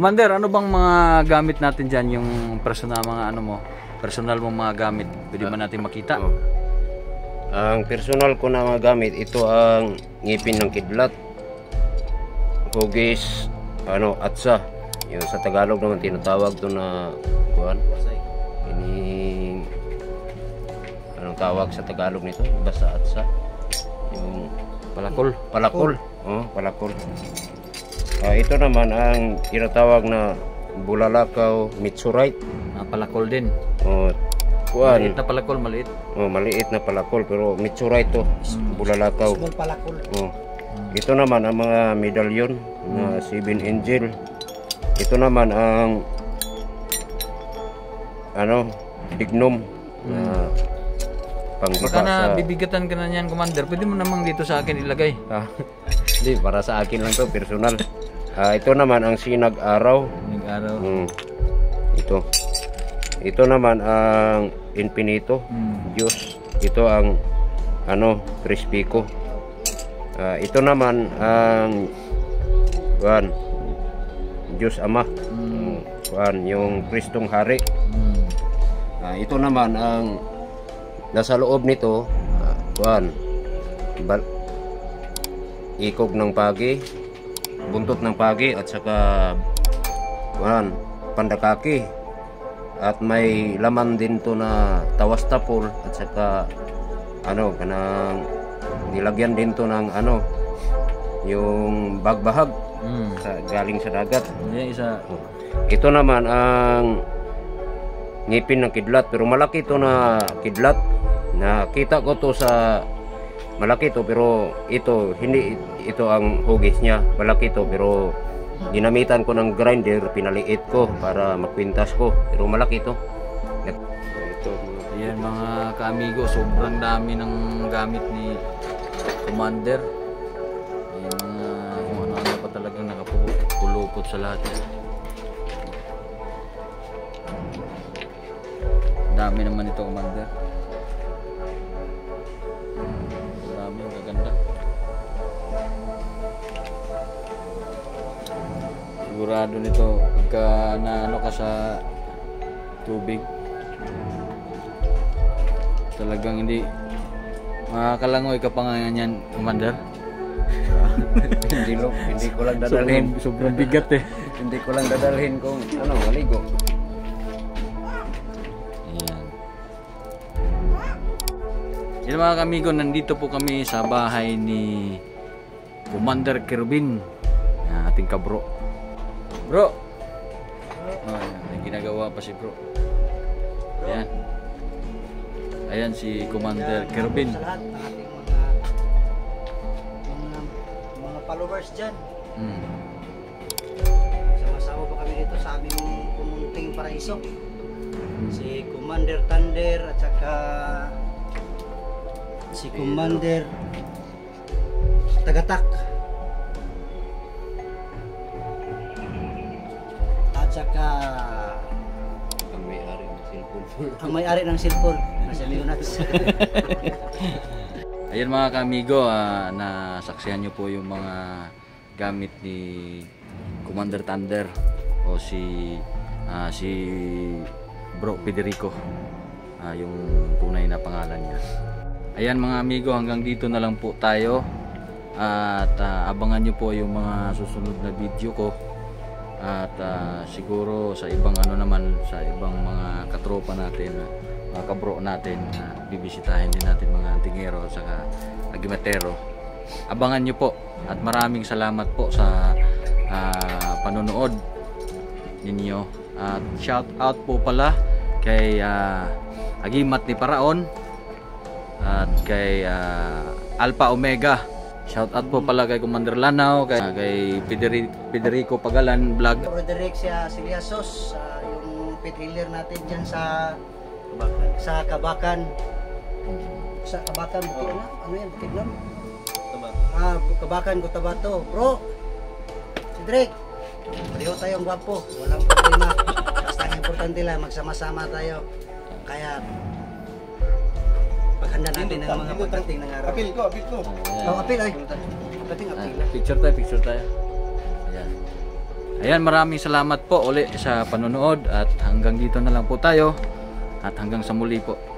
Commander, ano bang mga gamit natin dyan? Yung personal mga ano mo? Personal mong mga gamit. Pwede ba natin makita? Ang personal ko na mga gamit, ito ang ngipin ng kidlat, hugis, atsa. Yung sa Tagalog naman tinatawag to na kuan. Anong tawag sa Tagalog nito? Basta atsa. Yung Palakol. palakol. Palakol. Ito naman ang tinatawag na bulalakaw mitsurite. Palakol din. Kuan. Maliit na palakol, maliit. Maliit na palakol pero mitsurite to. Bulalakaw. Small palakol. Ito naman ang mga medalyon na 7 angel. Ito naman ang dignum na Baka pangbaba na sa bibigatan ka na niyan, Commander. Pwede mo namang dito sa akin ilagay. Hindi, para sa akin lang to, personal. Ito naman ang sinag araw. Nag-araw. Ito naman ang infinito, Diyos. Ito ang Crispico. Ito naman ang Diyos Ama. Yung Kristong Hari. Ito naman ang nasa loob nito, ikog ng pagi, buntot ng pagi at saka pandakaki. At may laman din to na tawastapol at saka kanang nilagyan din to ng yung bagbahag galing sa dagat. Isa. Ito naman ang ngipin ng kidlat, pero malaki to na kidlat. Nakita ko to sa malaki to, pero ito hindi ito ang hugis niya. Malaki to pero ginamitan ko ng grinder, pinaliit ko para magpintas ko, pero malaki to. Ayan mga kaamigo, sobrang dami ng gamit ni Commander. Ayan mga kung ano-ano pa talagang nakapulupot sa lahat. Dami naman ito, Commander. Dami, gaganda. Sigurado nito pagka naano ka sa tubig, talagang hindi makakalangoy ka pa nga yan, Commander. hindi ko lang dadalhin. Sobrang bigat eh. Hindi ko lang dadalhin kung maligo. Yan mga kamigo, nandito po kami sa bahay ni Commander Kerbin, ating kabro. Bro! May ginagawa pa si bro. Ayan. Ayan si Commander Kerbin. Sa lahat ng ating mga followers dyan. Sama-sama po kami dito sa aming pumunting paraiso. Si Commander Thunder at saka si Commander Tagatak at saka ang may-ari ng cellphone nasa Leonax. Ayan mga kamigo, nasaksihan nyo po yung mga gamit ni Commander Thunder o si Bro Federico, yung tunay na pangalan niya. Ayan mga amigo, hanggang dito na lang po tayo at abangan nyo po yung mga susunod na video ko at siguro sa ibang sa ibang mga katropa natin, mga kabro natin, bibisitahin din natin mga antingero at saka agimatero. Abangan nyo po at maraming salamat po sa panonood ninyo at shout out po pala kay Agimat ni Paraon at kay Alpha Omega. Shout out po pala kay Commander Lanao, kay Federico Pagalan Vlog. Roderick Siliasos, yung pit healer natin dyan sa Kabakan. Sa Kabakan, buti na? Ano yan? Buti lang? Kabakan, Cotabato. Bro! Si Drake! Pareho tayong gwapo. Walang problema. Basta ang importante lang, magsama-sama tayo. Kaya paghanda natin ng mga pagdating ng araw. Apil ko. Apil ay. Pagdating apil. Picture tayo. Ayan. Ayan, maraming salamat po uli sa panonood at hanggang dito na lang po tayo at hanggang sa muli po.